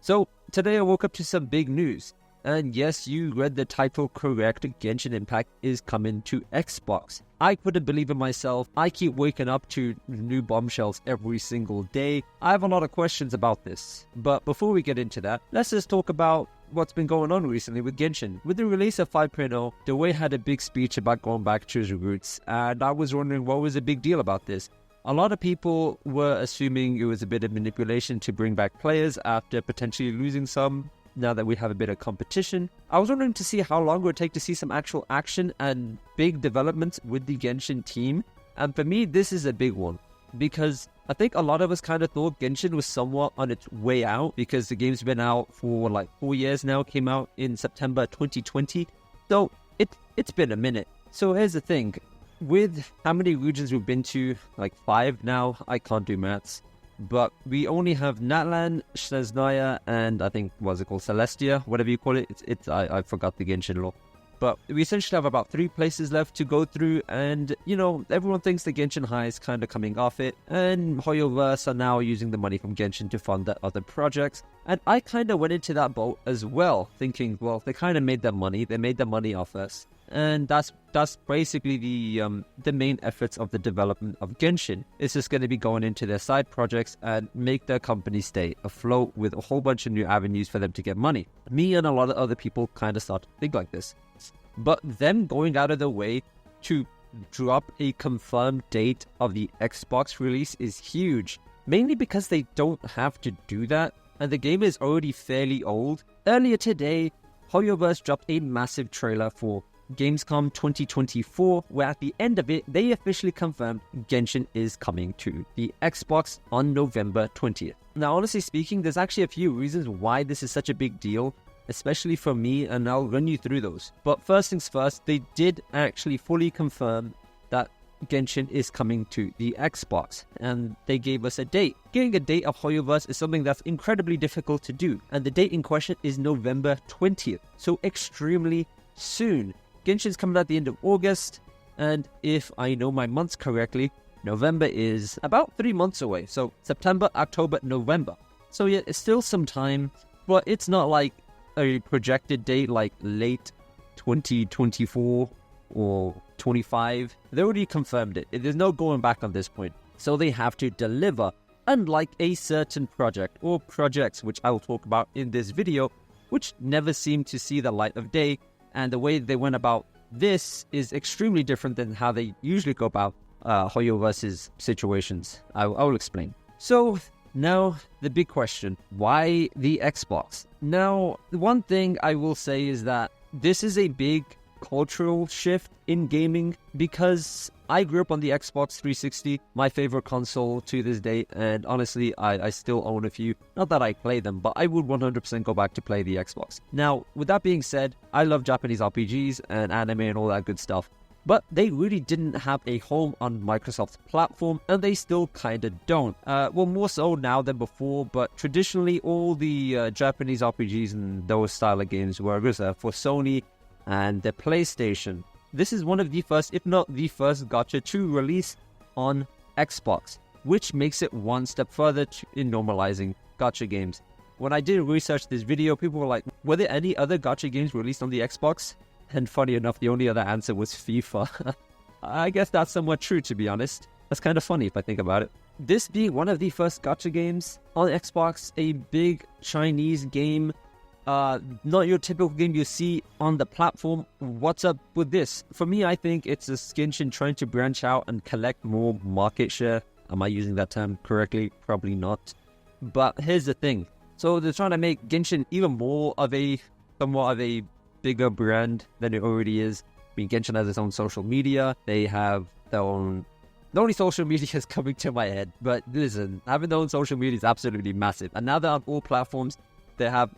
So today I woke up to some big news. And yes, you read the title correct, Genshin Impact is coming to Xbox. I couldn't believe it myself. I keep waking up to new bombshells every single day. I have a lot of questions about this. But before we get into that, let's just talk about what's been going on recently with Genshin. With the release of 5.0, Dewey had a big speech about going back to his roots, and I was wondering what was the big deal about this. A lot of people were assuming it was a bit of manipulation to bring back players after potentially losing some, now that we have a bit of competition. I was wondering to see how long it would take to see some actual action and big developments with the Genshin team. And for me, this is a big one, because I think a lot of us kind of thought Genshin was somewhat on its way out, because the game's been out for like 4 years now, came out in September 2020. So it's been a minute. So here's the thing. With how many regions we've been to, like 5 now, I can't do maths. But we only have Natlan, Snezhnaya, and I think, what's it called, Celestia, whatever you call it. I forgot the Genshin law. But we essentially have about 3 places left to go through, and, you know, everyone thinks the Genshin High is kind of coming off it, and Hoyoverse are now using the money from Genshin to fund their other projects. And I kind of went into that boat as well, thinking, well, they kind of made their money. They made their money off us. And that's basically the main efforts of the development of Genshin. It's just going to be going into their side projects and make their company stay afloat with a whole bunch of new avenues for them to get money. Me and a lot of other people kind of start to think like this. But them going out of their way to drop a confirmed date of the Xbox release is huge. Mainly because they don't have to do that, and the game is already fairly old. Earlier today, Hoyoverse dropped a massive trailer for Gamescom 2024, where at the end of it, they officially confirmed Genshin is coming to the Xbox on November 20th. Now, honestly speaking, there's actually a few reasons why this is such a big deal, especially for me, and I'll run you through those. But first things first, they did actually fully confirm that Genshin is coming to the Xbox, and they gave us a date. Getting a date of Hoyoverse is something that's incredibly difficult to do, and the date in question is November 20th, so extremely soon. Genshin's coming at the end of August, and if I know my months correctly, November is about 3 months away. So September, October, November. So yeah, it's still some time, but it's not like a projected date like late 2024 or 25. They already confirmed it. There's no going back on this point. So they have to deliver, unlike a certain project or projects, which I will talk about in this video, which never seem to see the light of day. And the way they went about this is extremely different than how they usually go about Hoyoverse's situations. I will explain. So now the big question, why the Xbox? Now, one thing I will say is that this is a big cultural shift in gaming, because I grew up on the Xbox 360, my favorite console to this day, and honestly, I still own a few. Not that I play them, but I would 100% go back to play the Xbox. Now, with that being said, I love Japanese RPGs and anime and all that good stuff, but they really didn't have a home on Microsoft's platform, and they still kinda don't. Well, more so now than before, but traditionally all the Japanese RPGs and those style of games were reserved for Sony and the PlayStation. This is one of the first, if not the first, gacha to release on Xbox, which makes it one step further in normalizing gacha games. When I did research this video, people were like, were there any other gacha games released on the Xbox? And funny enough, the only other answer was FIFA. I guess that's somewhat true, to be honest. That's kind of funny if I think about it. This being one of the first gacha games on Xbox, a big Chinese game, not your typical game you see on the platform. What's up with this? For me, I think it's a Genshin trying to branch out and collect more market share. Am I using that term correctly? Probably not. But here's the thing. So they're trying to make Genshin even more of somewhat of a bigger brand than it already is. I mean, Genshin has its own social media. They have their own... The only social media is coming to my head. But listen, having their own social media is absolutely massive. And now they're on all platforms. They have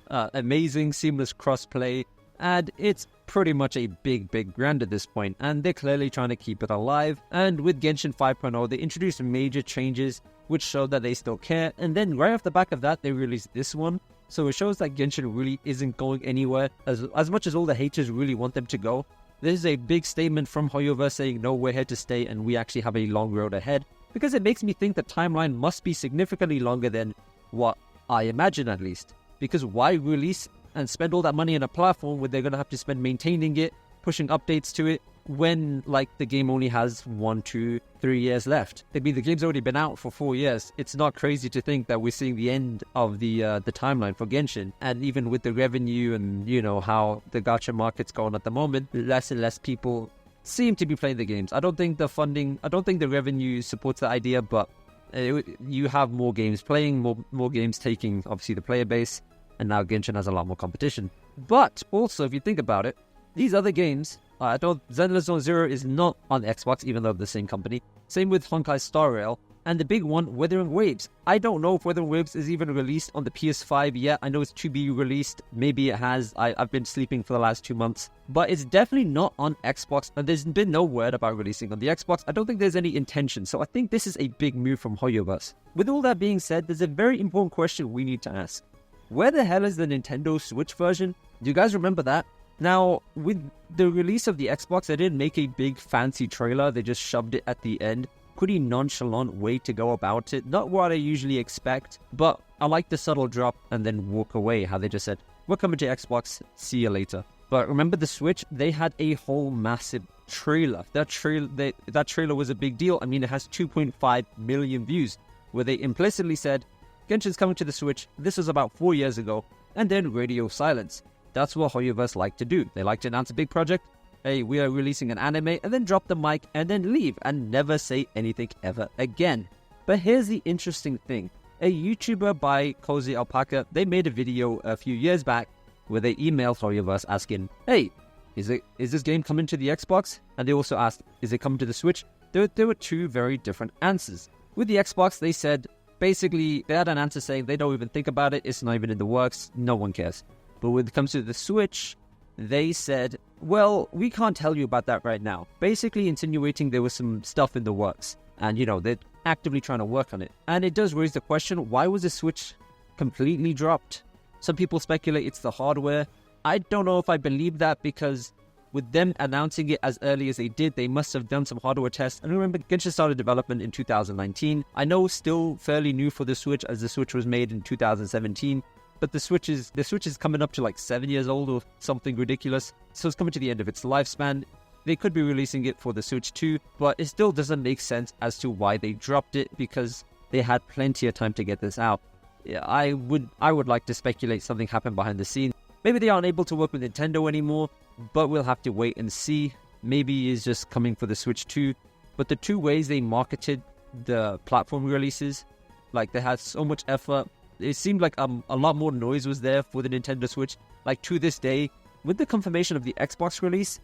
amazing seamless crossplay, and it's pretty much a big brand at this point, and they're clearly trying to keep it alive. And with Genshin 5.0, they introduced major changes which showed that they still care, and then right off the back of that, they released this one. So it shows that Genshin really isn't going anywhere, as much as all the haters really want them to go. This is a big statement from Hoyoverse saying, no, we're here to stay and we actually have a long road ahead, because it makes me think the timeline must be significantly longer than what I imagine at least. Because why release and spend all that money on a platform where they're going to have to spend maintaining it, pushing updates to it, when like the game only has 1, 2, 3 years left? I mean, the game's already been out for 4 years. It's not crazy to think that we're seeing the end of the timeline for Genshin. And even with the revenue and, you know, how the gacha market's going at the moment, less and less people seem to be playing the games. I don't think the revenue supports the idea, but you have more games playing, more games taking, obviously, the player base, and now Genshin has a lot more competition. But also, if you think about it, these other games, I know Zenless Zone Zero is not on Xbox, even though they're the same company. Same with Honkai Star Rail. And the big one, Wuthering Waves. I don't know if Wuthering Waves is even released on the PS5 yet. I know it's to be released. Maybe it has. I've been sleeping for the last 2 months. But it's definitely not on Xbox. And there's been no word about releasing on the Xbox. I don't think there's any intention. So I think this is a big move from Hoyoverse. With all that being said, there's a very important question we need to ask. Where the hell is the Nintendo Switch version? Do you guys remember that? Now, with the release of the Xbox, they didn't make a big fancy trailer. They just shoved it at the end. Pretty nonchalant way to go about it. Not what I usually expect, but I like the subtle drop and then walk away. How they just said, we're coming to Xbox, see you later. But remember the Switch? They had a whole massive trailer. That trailer was a big deal. I mean, it has 2.5 million views, where they implicitly said, Genshin's coming to the Switch. This was about 4 years ago. And then radio silence. That's what Hoyoverse like to do. They like to announce a big project. Hey, we are releasing an anime, and then drop the mic and then leave and never say anything ever again. But here's the interesting thing. A YouTuber by Cozy Alpaca, they made a video a few years back where they emailed Hoyoverse asking, hey, is this game coming to the Xbox? And they also asked, is it coming to the Switch? There were two very different answers. With the Xbox, they said, basically, they had an answer saying they don't even think about it, it's not even in the works, no one cares. But when it comes to the Switch, they said, well, we can't tell you about that right now. Basically insinuating there was some stuff in the works. And, you know, they're actively trying to work on it. And it does raise the question, why was the Switch completely dropped? Some people speculate it's the hardware. I don't know if I believe that, because with them announcing it as early as they did, they must have done some hardware tests. And remember, Genshin started development in 2019. I know still fairly new for the Switch, as the Switch was made in 2017. But the Switch is coming up to like 7 years old or something ridiculous. So it's coming to the end of its lifespan. They could be releasing it for the Switch too, but it still doesn't make sense as to why they dropped it, because they had plenty of time to get this out. Yeah, I would like to speculate something happened behind the scenes. Maybe they aren't able to work with Nintendo anymore, but we'll have to wait and see. Maybe it's just coming for the Switch too. But the two ways they marketed the platform releases, like they had so much effort. It seemed like a lot more noise was there for the Nintendo Switch. Like to this day, with the confirmation of the Xbox release,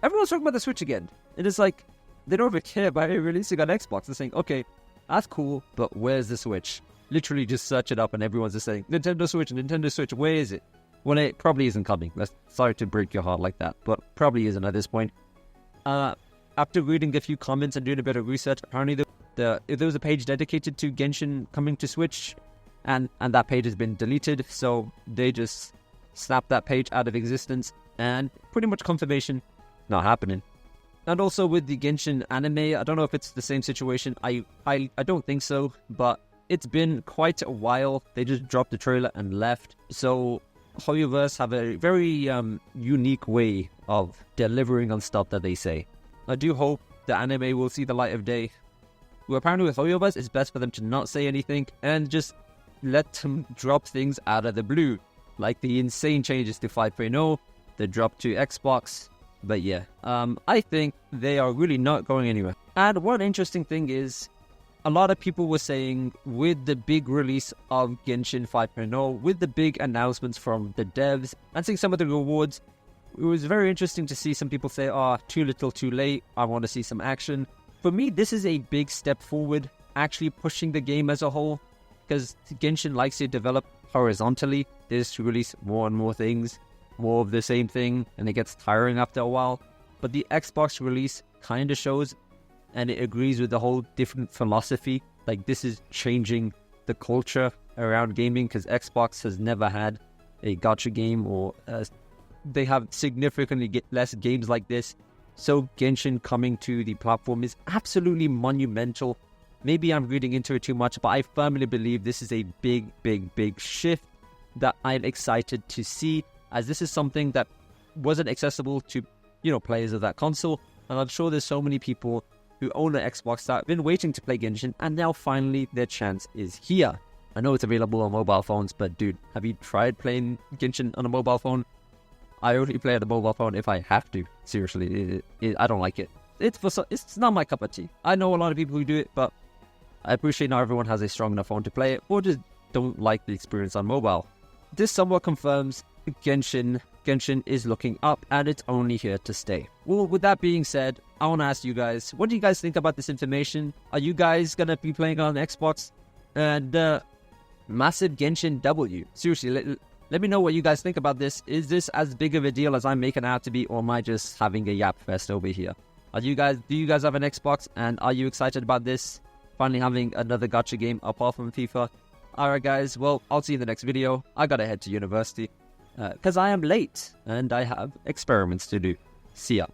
everyone's talking about the Switch again. And it's like, they don't even care about it releasing on Xbox. They're saying, okay, that's cool, but where's the Switch? Literally just search it up and everyone's just saying, Nintendo Switch, where is it? Well, it probably isn't coming. Sorry to break your heart like that, but probably isn't at this point. After reading a few comments and doing a bit of research, apparently there was a page dedicated to Genshin coming to Switch, and that page has been deleted, so they just snapped that page out of existence, and pretty much confirmation, not happening. And also with the Genshin anime, I don't know if it's the same situation. I don't think so, but it's been quite a while. They just dropped the trailer and left. So Hoyoverse have a very unique way of delivering on stuff that they say. I do hope the anime will see the light of day. Well, apparently with Hoyoverse, it's best for them to not say anything and just let them drop things out of the blue. Like the insane changes to 5.0, the drop to Xbox. But yeah, I think they are really not going anywhere. And one interesting thing is, a lot of people were saying with the big release of Genshin 5.0, with the big announcements from the devs, and seeing some of the rewards, it was very interesting to see some people say, too little too late, I want to see some action. For me, this is a big step forward, actually pushing the game as a whole, because Genshin likes to develop horizontally. They just release more and more things, more of the same thing, and it gets tiring after a while. But the Xbox release kind of shows, and it agrees with the whole different philosophy. Like, this is changing the culture around gaming, because Xbox has never had a gacha game, or they have significantly less games like this. So Genshin coming to the platform is absolutely monumental. Maybe I'm reading into it too much, but I firmly believe this is a big shift that I'm excited to see, as this is something that wasn't accessible to, players of that console. And I'm sure there's so many people who own an Xbox that have been waiting to play Genshin, and now finally their chance is here. I know it's available on mobile phones, but dude, have you tried playing Genshin on a mobile phone? I only play on a mobile phone if I have to. Seriously, I don't like it. It's not my cup of tea. I know a lot of people who do it, but I appreciate not everyone has a strong enough phone to play it, or just don't like the experience on mobile. This somewhat confirms Genshin is looking up, and it's only here to stay. Well, with that being said, I want to ask you guys, what do you guys think about this information? Are you guys going to be playing on Xbox? And massive Genshin W. Seriously, let me know what you guys think about this. Is this as big of a deal as I'm making it out to be, or am I just having a yap fest over here? Do you guys have an Xbox, and are you excited about this? Finally having another gacha game apart from FIFA? Alright guys, well, I'll see you in the next video. I gotta head to university, because I am late, and I have experiments to do. See ya.